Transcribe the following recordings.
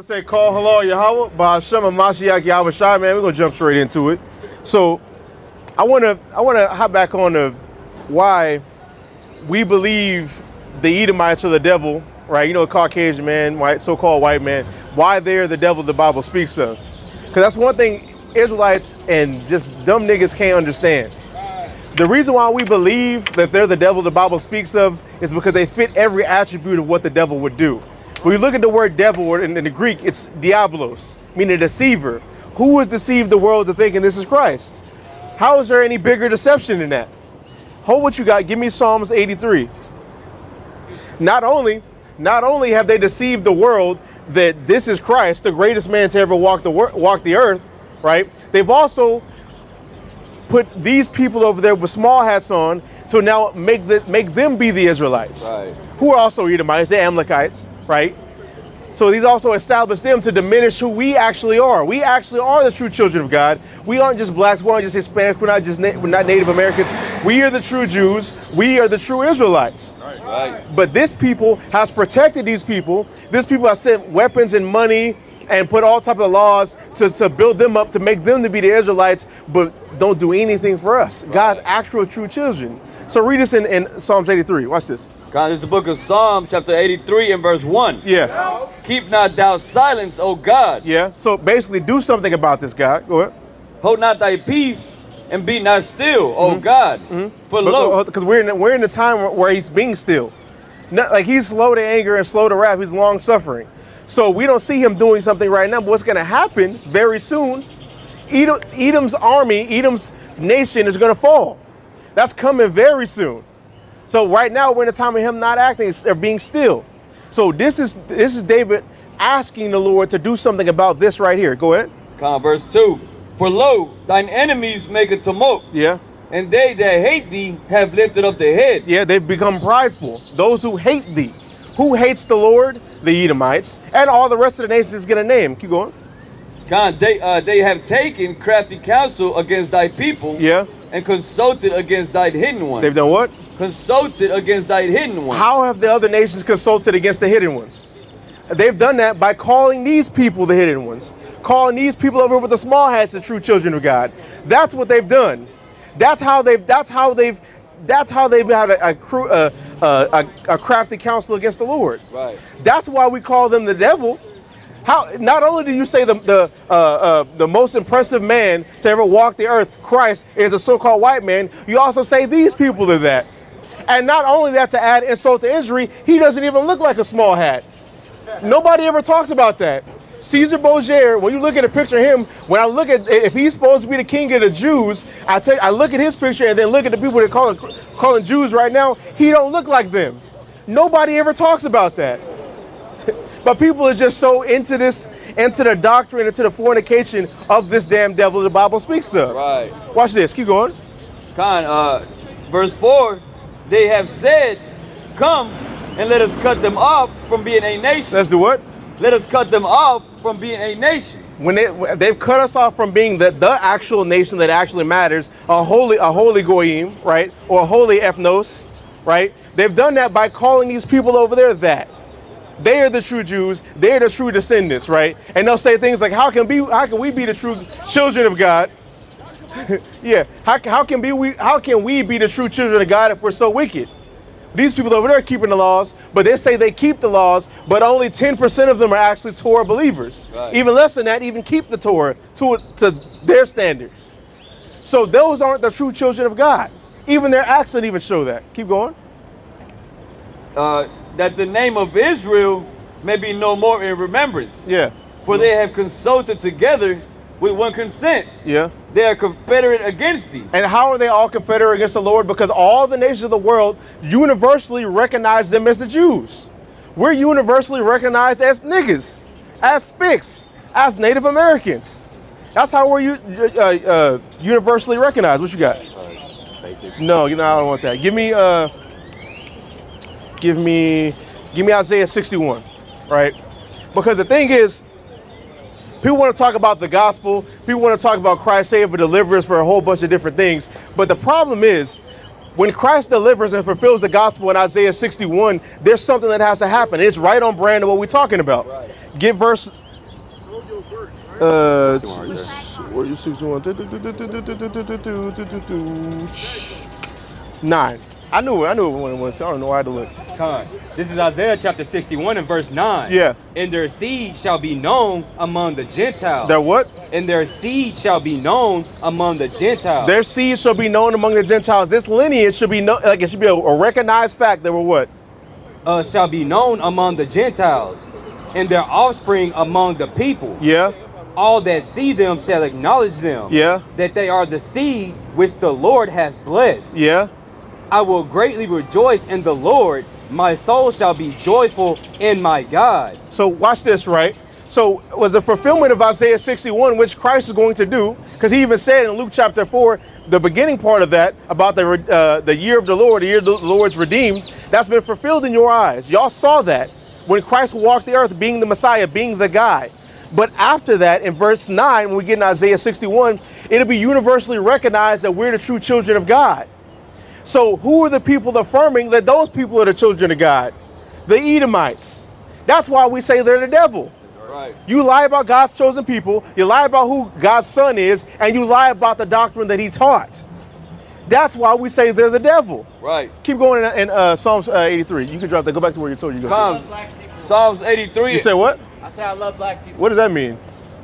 say call hello Yahweh by Hashem Mashiach Yahweh Shai, man. We're gonna jump straight into it. So I wanna hop back on to why we believe the Edomites are the devil, right? You know, Caucasian man, white, so-called white man, why they're the devil the Bible speaks of. Because that's one thing Israelites and just dumb niggas can't understand. The reason why we believe that they're the devil the Bible speaks of is because they fit every attribute of what the devil would do. When you look at the word devil in the Greek, it's diabolos, meaning deceiver. Who has deceived the world to thinking this is Christ? How is there any bigger deception than that? Hold what you got. Give me Psalms 83. Not only have they deceived the world that this is Christ, the greatest man to ever walk the earth, right? They've also put these people over there with small hats on to now make them be the Israelites, right? Who are also Edomites, they're Amalekites, right? So these also establish them to diminish who we actually are. We actually are the true children of God. We aren't just blacks, we aren't just Hispanics, we're not Native Americans. We are the true Jews. We are the true Israelites. Right. But this people has protected these people. This people has sent weapons and money and put all types of laws to build them up, to make them to be the Israelites, but don't do anything for us, right. God's actual true children. So read this in Psalms 83. Watch this. God, this is the book of Psalm, chapter 83 and verse 1. Yeah. Keep not thou silence, O God. Yeah. So basically do something about this, God. Go ahead. Hold not thy peace and be not still, O God. For lo. Because we're in the time where he's being still. Not, like he's slow to anger and slow to wrath. He's long suffering. So we don't see him doing something right now, but what's going to happen very soon, Edom's army, Edom's nation is going to fall. That's coming very soon. So right now we're in a time of him not acting or being still. So this is David asking the Lord to do something about this right here. Go ahead. Verse 2. For lo, thine enemies make a tumult. Yeah. And they that hate thee have lifted up their head. Yeah, they've become prideful. Those who hate thee. Who hates the Lord? The Edomites. And all the rest of the nations is going to name. Keep going. God, they have taken crafty counsel against thy people. Yeah. And consulted against thy hidden ones. They've done what? Consulted against thy hidden ones. How have the other nations consulted against the hidden ones? They've done that by calling these people the hidden ones. Calling these people over with the small hats the true children of God. That's what they've done. That's how they've had a crafty counsel against the Lord. Right. That's why we call them the devil. How? Not only do you say the most impressive man to ever walk the earth, Christ, is a so-called white man, you also say these people are that. And not only that, to add insult to injury, he doesn't even look like a small hat. Nobody ever talks about that. Caesar Borgia, when you look at a picture of him, when I look at if he's supposed to be the king of the Jews, I look at his picture and then look at the people that calling Jews right now, he don't look like them. Nobody ever talks about that. But people are just so into the doctrine, into the fornication of this damn devil the Bible speaks of. Right. Watch this. Keep going. Verse 4, they have said, come and let us cut them off from being a nation. Let's do what? Let us cut them off from being a nation. When they've cut us off from being the actual nation that actually matters, a holy goyim, right? Or a holy ethnos, right? They've done that by calling these people over there that. They are the true Jews. They are the true descendants, right? And they'll say things like, how can we be the true children of God? Yeah. How can we be the true children of God if we're so wicked? These people over there are keeping the laws, but they say they keep the laws, but only 10% of them are actually Torah believers. Right. Even less than that, even keep the Torah to their standards. So those aren't the true children of God. Even their acts don't even show that. Keep going. That the name of Israel may be no more in remembrance. Yeah. For they have consulted together with one consent. Yeah. They are confederate against thee. And how are they all confederate against the Lord? Because all the nations of the world universally recognize them as the Jews. We're universally recognized as niggas, as spics, as Native Americans. That's how we're universally recognized. What you got? No, I don't want that. Give me Isaiah 61, right? Because the thing is, people want to talk about the gospel. People want to talk about Christ saving for deliverance for a whole bunch of different things. But the problem is, when Christ delivers and fulfills the gospel in Isaiah 61, there's something that has to happen. It's right on brand of what we're talking about. Right. Get verse Where you 61? 9. I knew it when it was. I don't know why I had to look. Con. This is Isaiah chapter 61 and verse 9. Yeah. And their seed shall be known among the Gentiles. Their what? And their seed shall be known among the Gentiles. Their seed shall be known among the Gentiles. This lineage should be like it should be a recognized fact. They were what? Shall be known among the Gentiles, and their offspring among the people. Yeah. All that see them shall acknowledge them. Yeah. That they are the seed which the Lord hath blessed. Yeah. I will greatly rejoice in the Lord. My soul shall be joyful in my God. So watch this, right? So it was a fulfillment of Isaiah 61, which Christ is going to do, because he even said in Luke chapter 4, the beginning part of that, about the year of the Lord, the year of the Lord's redeemed, that's been fulfilled in your eyes. Y'all saw that when Christ walked the earth, being the Messiah, being the guy. But after that, in verse 9, when we get in Isaiah 61, it'll be universally recognized that we're the true children of God. So who are the people affirming that those people are the children of God? The Edomites. That's why we say they're the devil. Right. You lie about God's chosen people, you lie about who God's son is, and you lie about the doctrine that he taught. That's why we say they're the devil. Right. Keep going in Psalms 83. You can drop that. Go back to where you told you to go. Come. Psalms 83. You said what? I say I love black people. What does that mean?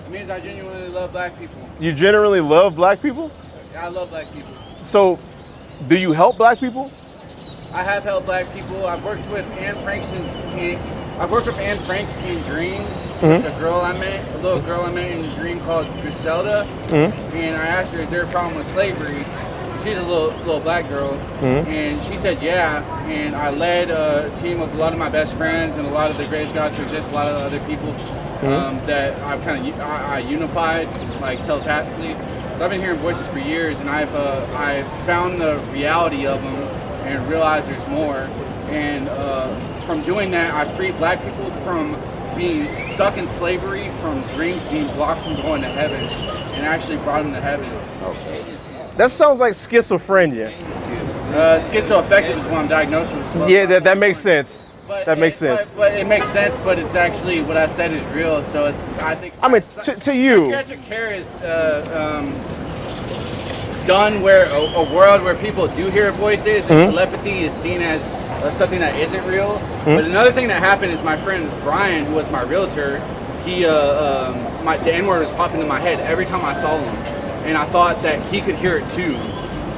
It means I genuinely love black people. You generally love black people? I love black people. So, do you help black people? I have helped black people. I've worked with Anne Frank in Dreams. With a girl I met, a little girl I met in a dream called Griselda. And I asked her, "Is there a problem with slavery?" She's a little black girl, and she said, "Yeah." And I led a team of a lot of my best friends and a lot of the greatest gods to exist, a lot of other people that I've I unified like telepathically. So I've been hearing voices for years, and I've found the reality of them and realized there's more. And from doing that, I freed black people from being stuck in slavery, from dreams being blocked from going to heaven, and actually brought them to heaven. Okay. That sounds like schizophrenia. Schizoaffective is what I'm diagnosed with. So Yeah, that makes sense. That makes sense. But it makes sense, but it's actually what I said is real. So it's, I think. I mean, to you. Psychiatric care is done where a world where people do hear voices, and telepathy is seen as something that isn't real. But another thing that happened is my friend Brian, who was my realtor, the N-word was popping in my head every time I saw him, and I thought that he could hear it too.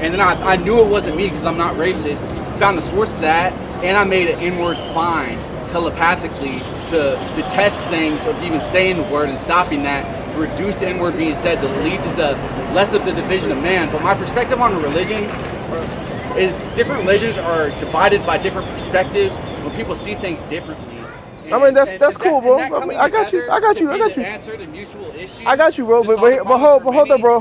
And then I knew it wasn't me because I'm not racist. Found the source of that, and I made an N-word fine telepathically to test things of even saying the word and stopping that, to reduce the N-word being said, to lead to the less of the division of man. But my perspective on a religion is different religions are divided by different perspectives when people see things differently. I mean, that's cool, bro. I got you. Answer to mutual issues. I got you, bro. But hold up, bro.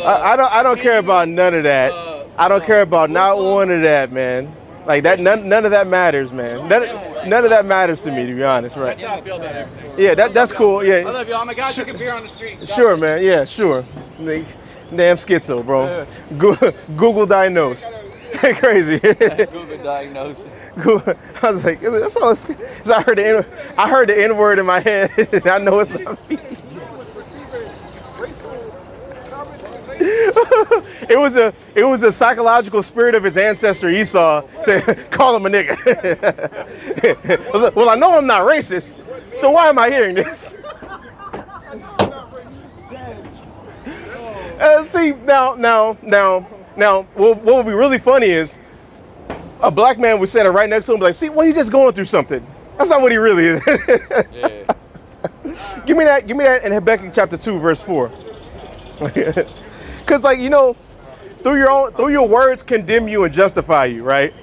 I don't care about none of that. I don't care about not one of that, man. Like that, none of that matters, man. None of that matters to me, to be honest, right? That's how I feel about everything. Yeah, that's cool. Yeah. I love y'all. My God, you can beer on the street. Sure, man. Yeah, sure. Damn schizo, bro. Google diagnosed. Crazy. Google diagnosis. I was like, that's all. I heard the N word in my head. I know it's not me. It was a psychological spirit of his ancestor Esau saying, call him a nigga. Well, I know I'm not racist, so why am I hearing this? See, now, what would be really funny is a black man would stand right next to him, like, see, well, he's just going through something. That's not what he really is. Yeah. Give me that in Habakkuk chapter 2, verse 4. Because, like, you know, through your words condemn you and justify you, right?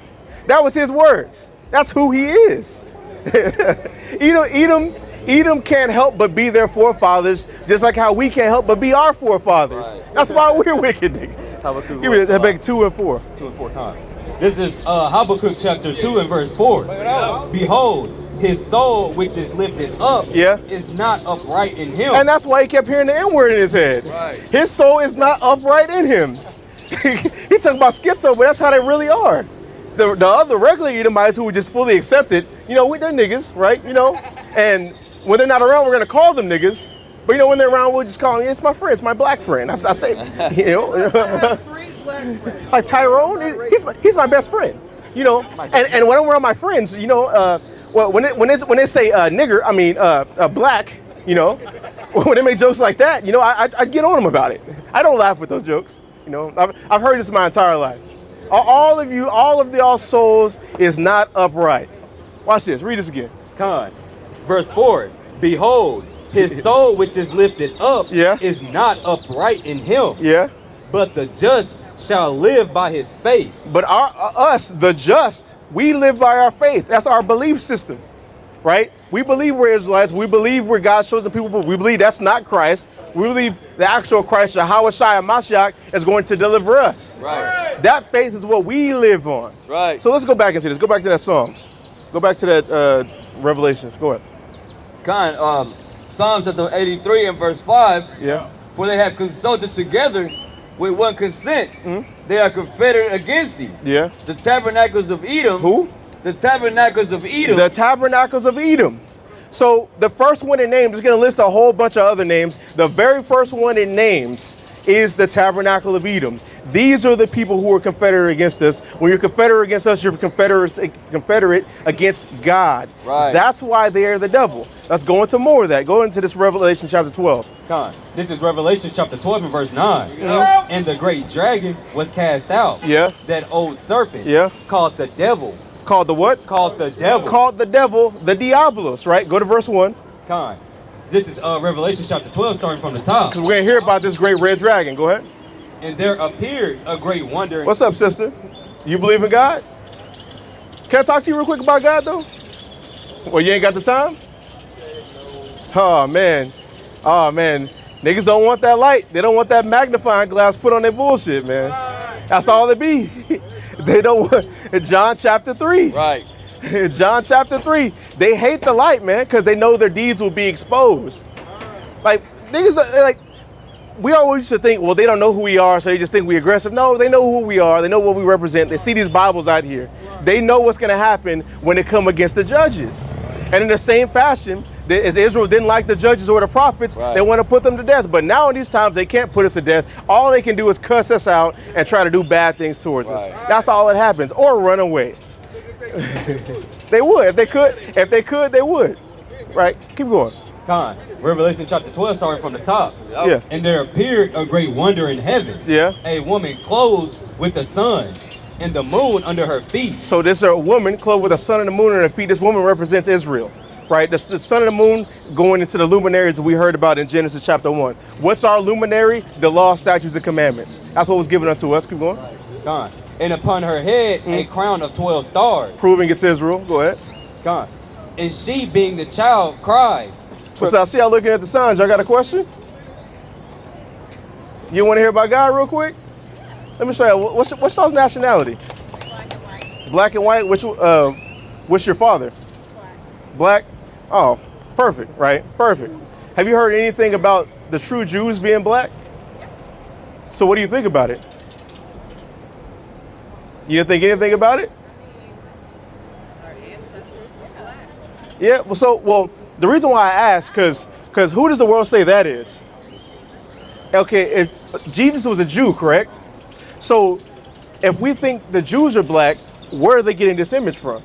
That was his words. That's who he is. Edom can't help but be their forefathers, just like how we can't help but be our forefathers. Right. That's why we're wicked niggas. Give me Habakkuk 2 and 4. 2 and 4 times. This is Habakkuk chapter 2 and verse 4. Behold, his soul which is lifted up is not upright in him. And that's why he kept hearing the N-word in his head. Right. His soul is not upright in him. He talking about schizo, but that's how they really are. the other regular Edomites who were just fully accepted, you know, they're niggas, right? You know, and when they're not around, we're gonna call them niggas. But you know, when they're around, we'll just call them, it's my friend, it's my black friend. I say, you know, like Tyrone, he's my best friend. You know, and when I'm around my friends, you know, well, when they say nigger, I mean black, you know, when they make jokes like that, you know, I get on them about it. I don't laugh with those jokes. You know, I've heard this my entire life. All of y'all souls is not upright. Watch this. Read this again. Con. Verse 4. Behold, his soul which is lifted up is not upright in him. Yeah. But the just shall live by his faith. But us, the just, we live by our faith. That's our belief system, right? We believe we're Israelites. We believe we're God's chosen people, but we believe that's not Christ. We believe the actual Christ, Yahweh Shai Mashiach, is going to deliver us. Right. That faith is what we live on. Right. So let's go back into this. Go back to that Psalms. Go back to that Revelations. Go ahead. Psalms chapter 83 and verse 5. Yeah. For they have consulted together with one consent. They are confederate against thee. Yeah. The tabernacles of Edom. Who? The tabernacles of Edom. The tabernacles of Edom. So the first one it names is going to list a whole bunch of other names. The very first one it names is the tabernacle of Edom. These are the people who are confederate against us. When you're confederate against us, you're confederate against God. Right. That's why they are the devil. Let's go into more of that. Go into this Revelation chapter 12. This is Revelation chapter 12 and verse 9. And the great dragon was cast out. Yeah. That old serpent. Yeah. Called the devil. Called the what? Called the devil. Called the devil, the Diabolos, right? Go to verse 1. This is Revelation chapter 12, starting from the top. Because we're going to hear about this great red dragon. Go ahead. And there appeared a great wonder. What's up, sister? You believe in God? Can I talk to you real quick about God, though? Well, you ain't got the time? Oh, man. Oh, man. Niggas don't want that light. They don't want that magnifying glass put on their bullshit, man. That's all it be. They don't want... John chapter 3. Right. John chapter 3. They hate the light, man, because they know their deeds will be exposed. Like, niggas, like, we always used to think, well, they don't know who we are, so they just think we aggressive. No, they know who we are. They know what we represent. They see these Bibles out here. They know what's going to happen when they come against the judges. And in the same fashion, as Israel didn't like the judges or the prophets, they want to put them to death. But now in these times, they can't put us to death. All they can do is cuss us out and try to do bad things towards us. That's all that happens. Or run away. They would. If they could, they would. Right? Keep going. Revelation chapter 12, starting from the top. Yeah. And there appeared a great wonder in heaven. Yeah. A woman clothed with the sun and the moon under her feet. So this is a woman clothed with the sun and the moon under her feet. This woman represents Israel, right? The sun and the moon going into the luminaries that we heard about in Genesis chapter 1. What's our luminary? The law, statutes, and commandments. That's what was given unto us. Keep going. And upon her head a crown of 12 stars. Proving it's Israel. Go ahead. And she, being the child, cried. What's up? See y'all looking at the signs. Y'all got a question? You want to hear about God real quick? Let me show you. What's y'all's nationality? Black and white. What's your father? Black. Oh, perfect, right? Perfect. Have you heard anything about the true Jews being black? So what do you think about it? You didn't think anything about it? Yeah. Well, the reason why I ask, because who does the world say that is? Okay, if Jesus was a Jew, correct? So if we think the Jews are black, where are they getting this image from?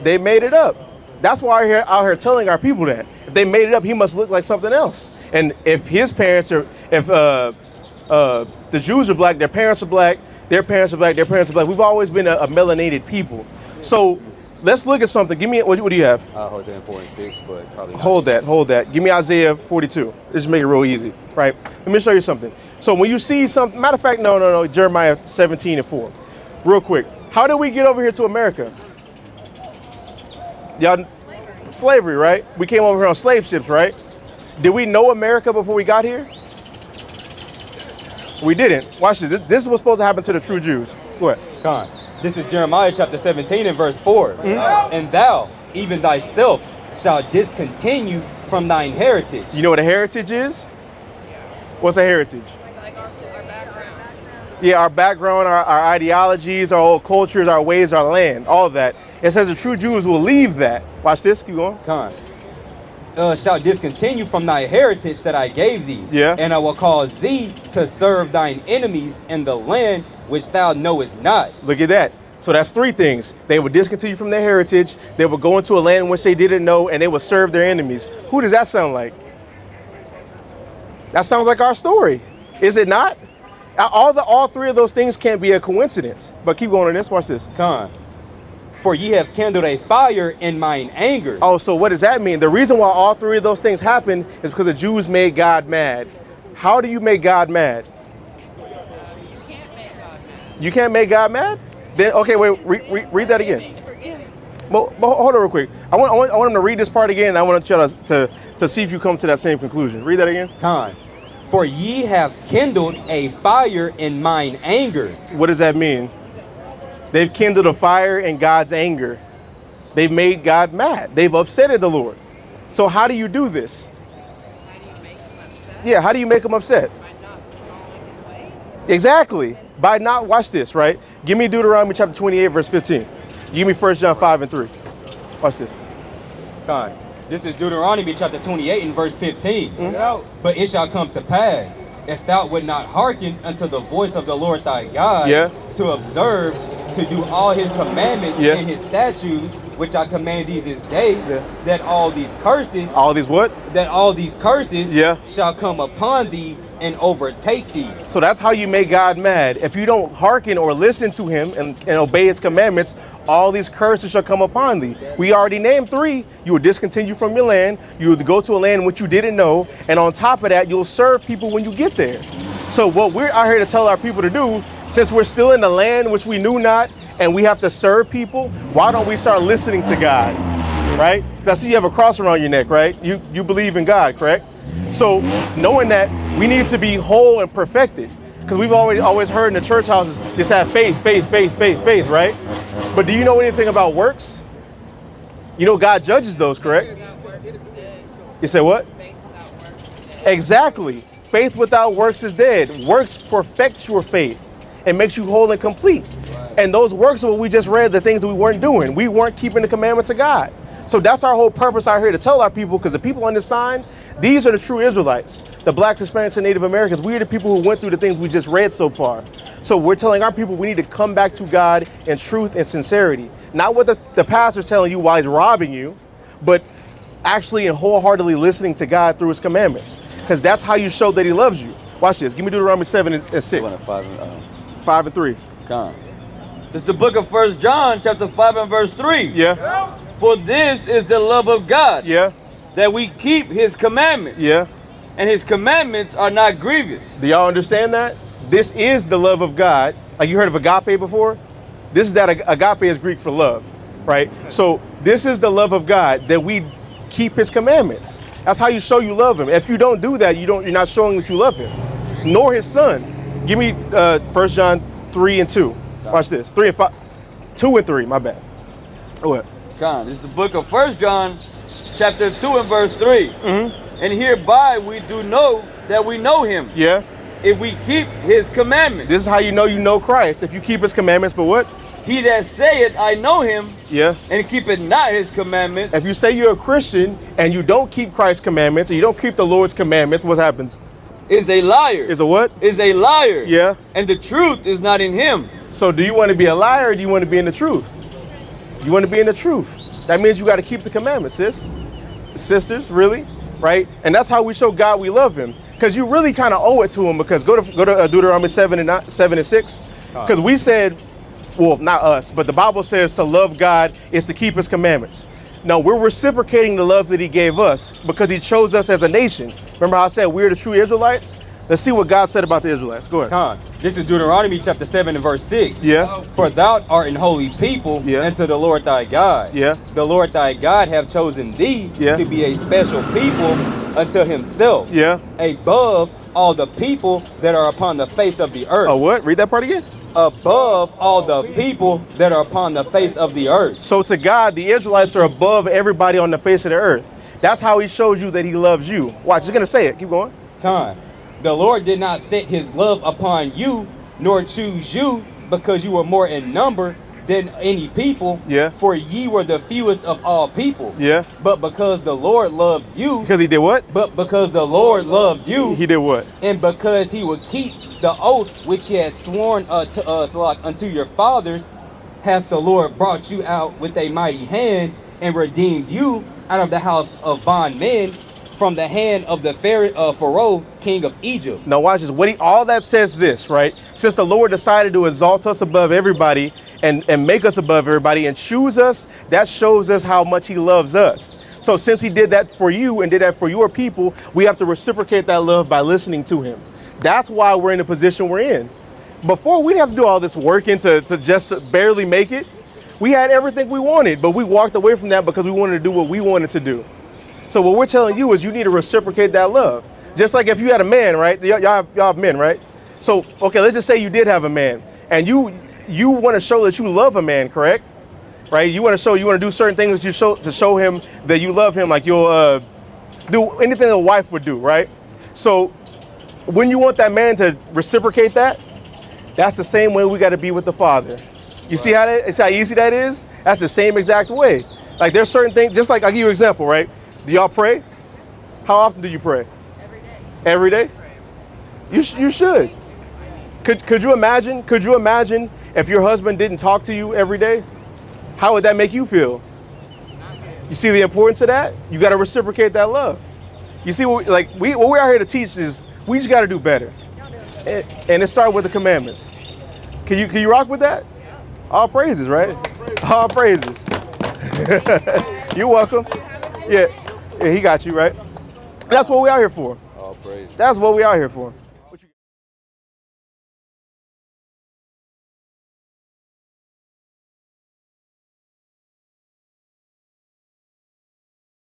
They made it up. That's why we're out here telling our people that. If they made it up, he must look like something else. And if his parents are, if the Jews are black, their parents are black, their parents are black, their parents are black. We've always been a melanated people. So let's look at something. Give me, what do you have? Hosea 4 and 6, but probably not. Hold that. Give me Isaiah 42. Just make it real easy, right? Let me show you something. So when you see something, matter of fact, no, Jeremiah 17 and 4. Real quick. How did we get over here to America? Y'all, slavery, right? We came over here on slave ships, right? Did we know America before we got here? We didn't. Watch this. This is what's supposed to happen to the true Jews. Go ahead. This is Jeremiah chapter 17 and verse 4. And thou, even thyself, shalt discontinue from thine heritage. You know what a heritage is? What's a heritage? Yeah, our background, our ideologies, our old cultures, our ways, our land, all of that. It says the true Jews will leave that. Watch this, keep going. Shall discontinue from thy heritage that I gave thee. Yeah. And I will cause thee to serve thine enemies in the land which thou knowest not. Look at that. So that's three things. They would discontinue from their heritage. They would go into a land in which they didn't know, and they would serve their enemies. Who does that sound like? That sounds like our story. Is it not? All three of those things can't be a coincidence. But keep going on this. Watch this. For ye have kindled a fire in mine anger. Oh, so what does that mean? The reason why all three of those things happen is because the Jews made God mad. How do you make God mad? You can't make God mad? Then okay, wait, read that again. Well, hold on real quick. I want him to read this part again, and I want you to see if you come to that same conclusion. Read that again. For ye have kindled a fire in mine anger. What does that mean? They've kindled a fire in God's anger. They've made God mad. They've upsetted the Lord. So how do you do this? Yeah, how do you make them upset? Exactly. By not, watch this, right? Give me Deuteronomy chapter 28, verse 15. Give me 1 John 5 and 3. Watch this. This is Deuteronomy chapter 28 and verse 15. But it shall come to pass, if thou would not hearken unto the voice of the Lord thy God, to observe, to do all his commandments and his statutes, which I command thee this day, that all these curses, that all these curses shall come upon thee and overtake thee. So that's how you make God mad. If you don't hearken or listen to him and obey his commandments, all these curses shall come upon thee. We already named three. You will discontinue from your land. You will go to a land which you didn't know. And on top of that, you'll serve people when you get there. So what we're out here to tell our people to do, since we're still in the land which we knew not, and we have to serve people, why don't we start listening to God, right? Because I see you have a cross around your neck, right? You believe in God, correct? So knowing that, we need to be whole and perfected. Because we've always heard in the church houses, just have faith, right? But do you know anything about works? You know God judges those, correct? You say what? Exactly. Faith without works is dead. Works perfects your faith and makes you whole and complete. And those works are what we just read, the things that we weren't doing. We weren't keeping the commandments of God. So that's our whole purpose out here, to tell our people, because the people on this sign, these are the true Israelites. The blacks, Hispanics, and Native Americans. We are the people who went through the things we just read so far. So we're telling our people we need to come back to God in truth and sincerity. Not what the pastor's telling you while he's robbing you, but actually and wholeheartedly listening to God through his commandments. Because that's how you show that he loves you. Watch this. Give me Deuteronomy 7 and 6. 5 and 3. It's the book of 1 John chapter 5 and verse 3. Yeah. For this is the love of God. Yeah. That we keep his commandments. Yeah. And his commandments are not grievous. Do y'all understand that? This is the love of God. Like you heard of agape before? This is that agape is Greek for love, right? So this is the love of God, that we keep his commandments. That's how you show you love him. If you don't do that, you're not showing that you love him, nor his son. Give me 1 John 3 and 2. Watch this. 3 and 5. 2 and 3, my bad. What? This is the book of 1 John chapter 2 and verse 3. And hereby we do know that we know him. Yeah. If we keep his commandments. This is how you know Christ. If you keep his commandments, but what? He that saith, I know him. Yeah. And keepeth not his commandments. If you say you're a Christian and you don't keep Christ's commandments, or you don't keep the Lord's commandments, what happens? Is a liar. Is a what? Is a liar. Yeah. And the truth is not in him. So do you want to be a liar, or do you want to be in the truth? You want to be in the truth. That means you got to keep the commandments, sisters, really, right? And that's how we show God we love him. Because you really kind of owe it to him. Because go to Deuteronomy 7 and 6. Because we said, well, not us, but the Bible says to love God is to keep his commandments. No, we're reciprocating the love that he gave us because he chose us as a nation. Remember how I said we're the true Israelites? Let's see what God said about the Israelites. Go ahead. This is Deuteronomy chapter 7 and verse 6. Yeah. For thou art an holy people unto the Lord thy God. Yeah. The Lord thy God have chosen thee to be a special people unto himself. Yeah. Above all the people that are upon the face of the earth. Oh, what? Read that part again. Above all the people that are upon the face of the earth. So to God, the Israelites are above everybody on the face of the earth. That's how he shows you that he loves you. Watch, he's going to say it. Keep going. The Lord did not set his love upon you nor choose you because you were more in number than any people. Yeah. For ye were the fewest of all people. Yeah. But because the Lord loved you. Because he did what? But because the Lord loved you. He did what? And because he would keep the oath which he had sworn to us, like unto your fathers, hath the Lord brought you out with a mighty hand and redeemed you out of the house of bondmen from the hand of the Pharaoh, king of Egypt. Now watch this. All that says this, right? Since the Lord decided to exalt us above everybody and make us above everybody and choose us, that shows us how much he loves us. So since he did that for you and did that for your people, we have to reciprocate that love by listening to him. That's why we're in the position we're in. Before, we'd have to do all this work to just barely make it. We had everything we wanted, but we walked away from that because we wanted to do what we wanted to do. So what we're telling you is you need to reciprocate that love. Just like if you had a man, right? Y'all have men, right? So, okay, let's just say you did have a man and you want to show that you love a man, correct? Right? You want to do certain things to show him that you love him, like you'll do anything a wife would do, right? So when you want that man to reciprocate that, that's the same way we got to be with the Father. You see how easy that is? That's the same exact way. Like there's certain things, just like I'll give you an example, right? Do y'all pray? How often do you pray? Every day. Every day? You should. Could you imagine if your husband didn't talk to you every day? How would that make you feel? You see the importance of that? You got to reciprocate that love. You see, what we're out here to teach is we just got to do better. And it started with the commandments. Can you rock with that? All praises, right? All praises. You're welcome. Yeah, he got you, right? That's what we out here for. All praise. That's what we out here for.